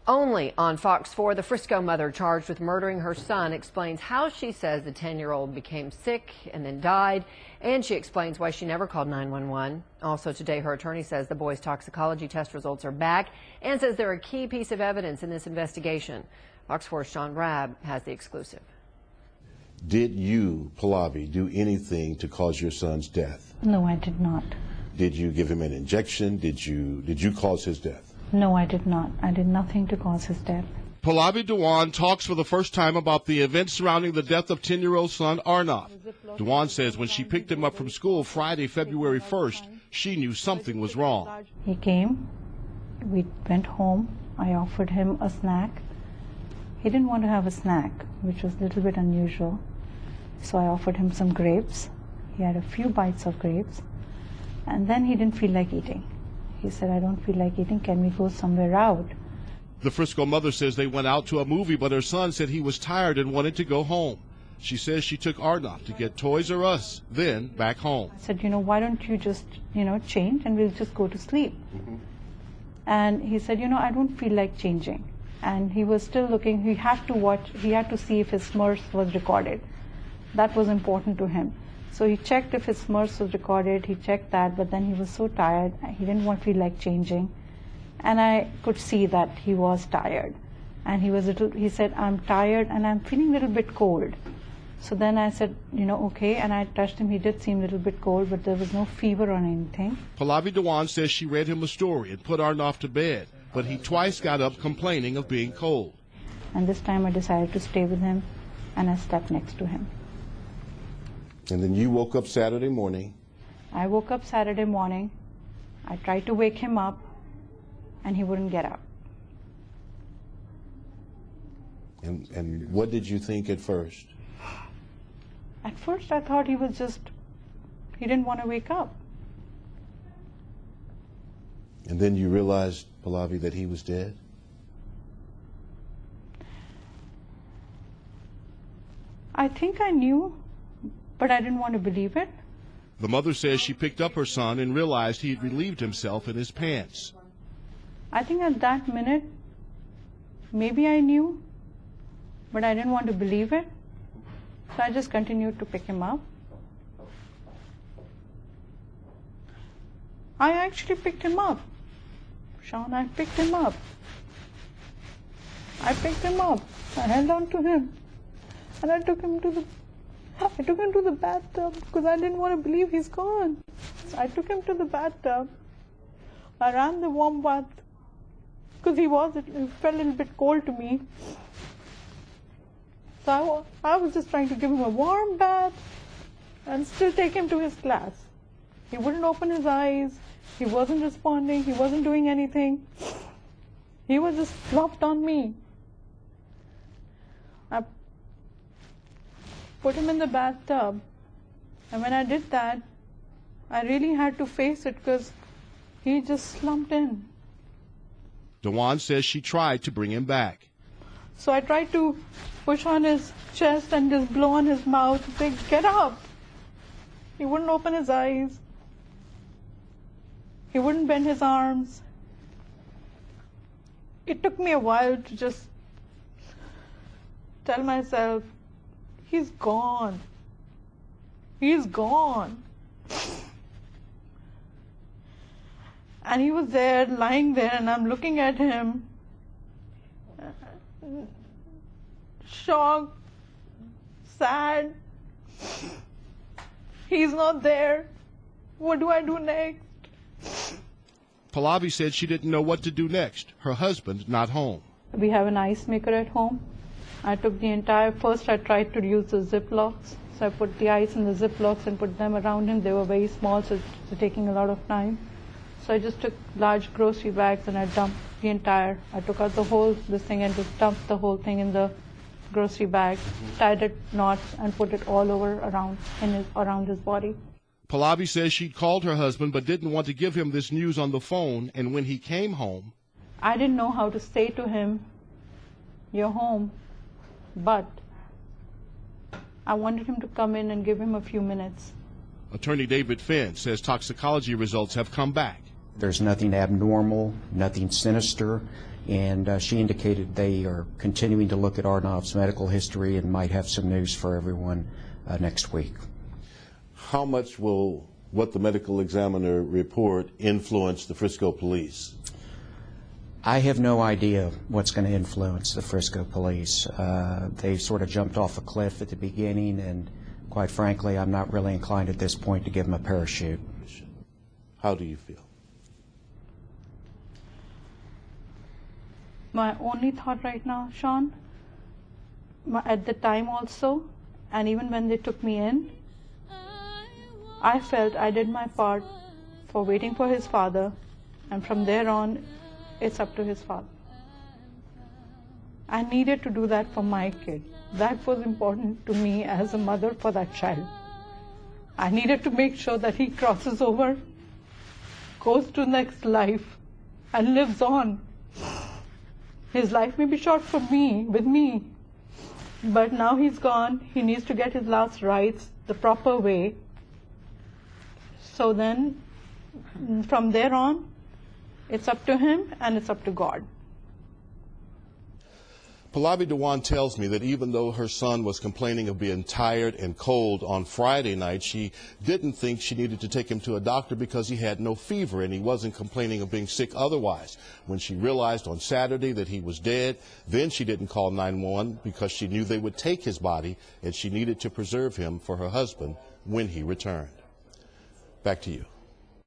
Only on Fox 4, the Frisco mother charged with murdering her son explains how she says the 10-year-old became sick and then died, and she explains why she never called 911. Also today, her attorney says the boy's toxicology test results are back and says they're a key piece of evidence in this investigation. Fox 4's Shaun Rabb has the exclusive. Did you, Pallavi, do anything to cause your son's death? No, I did not. Did you give him an injection? Did you cause his death? No, I did not. I did nothing to cause his death. Pallavi Dhawan talks for the first time about the events surrounding the death of 10-year-old son Arnav. Dhawan says when she picked him up from school Friday, February 1st, she knew something was wrong. He came. We went home. I offered him a snack. He didn't want to have a snack, which was a little bit unusual. So I offered him some grapes. He had a few bites of grapes. And then he didn't feel like eating. He said, I don't feel like eating. Can we go somewhere out? The Frisco mother says they went out to a movie, but her son said he was tired and wanted to go home. She says she took Arnav to get Toys R Us, then back home. I said, why don't you just, change and we'll just go to sleep. And he said, I don't feel like changing. And he was still looking. He had to see if his smurfs was recorded. That was important to him. So he checked if his smurfs was recorded. He checked that, but then he was so tired. He didn't feel like changing. And I could see that he was tired. And he said, I'm tired and I'm feeling a little bit cold. So then I said, okay. And I touched him. He did seem a little bit cold, but there was no fever or anything. Pallavi Dhawan says she read him a story and put Arnav to bed, but he twice got up complaining of being cold. And this time I decided to stay with him, and I slept next to him. And then you woke up Saturday morning. I woke up Saturday morning. I tried to wake him up, and he wouldn't get up. And what did you think at first? At first I thought he didn't want to wake up. And then you realized, Pallavi, that he was dead? I think I knew, but I didn't want to believe it. The mother says she picked up her son and realized he had relieved himself in his pants. I think at that minute, maybe I knew, but I didn't want to believe it. So I just continued to pick him up. I actually picked him up. Shaun, I picked him up. I picked him up. I held on to him. And I took him to the bathtub because I didn't want to believe he's gone. So I took him to the bathtub. I ran the warm bath because he felt a little bit cold to me. So I was just trying to give him a warm bath and still take him to his class. He wouldn't open his eyes. He wasn't responding. He wasn't doing anything. He was just flopped on me. I put him in the bathtub. And when I did that, I really had to face it because he just slumped in. Dhawan says she tried to bring him back. So I tried to push on his chest and just blow on his mouth and say, get up. He wouldn't open his eyes. He wouldn't bend his arms. It took me a while to just tell myself, he's gone. He's gone. And he was there, lying there, and I'm looking at him, shocked, sad. He's not there. What do I do next? Pallavi said she didn't know what to do next. Her husband not home. We have an ice maker at home. I took first I tried to use the Ziplocs. So I put the ice in the Ziplocs and put them around him. They were very small, so it's taking a lot of time. So I just took large grocery bags and I dumped I took out this thing and just dumped the whole thing in the grocery bag, tied it knots and put it all around his body. Pallavi says she'd called her husband but didn't want to give him this news on the phone, and when he came home, I didn't know how to say to him, you're home, but I wanted him to come in and give him a few minutes. Attorney David Finn says toxicology results have come back. There's nothing abnormal, nothing sinister. and she indicated they are continuing to look at Arnav's medical history and might have some news for everyone next week. How much will what the medical examiner report influence the Frisco police? I have no idea what's going to influence the Frisco police. They sort of jumped off a cliff at the beginning, and quite frankly, I'm not really inclined at this point to give them a parachute. How do you feel? My only thought right now, Shaun, at the time also, and even when they took me in, I felt I did my part for waiting for his father, and from there on, it's up to his father. I needed to do that for my kid. That was important to me as a mother for that child. I needed to make sure that he crosses over, goes to the next life, and lives on. His life may be short for me, with me, but now he's gone. He needs to get his last rites the proper way. So then, from there on, it's up to him and it's up to God. Pallavi, Dhawan tells me that even though her son was complaining of being tired and cold on Friday night, she didn't think she needed to take him to a doctor because he had no fever and he wasn't complaining of being sick otherwise. When she realized on Saturday that he was dead, then she didn't call 911 because she knew they would take his body and she needed to preserve him for her husband when he returned. Back to you.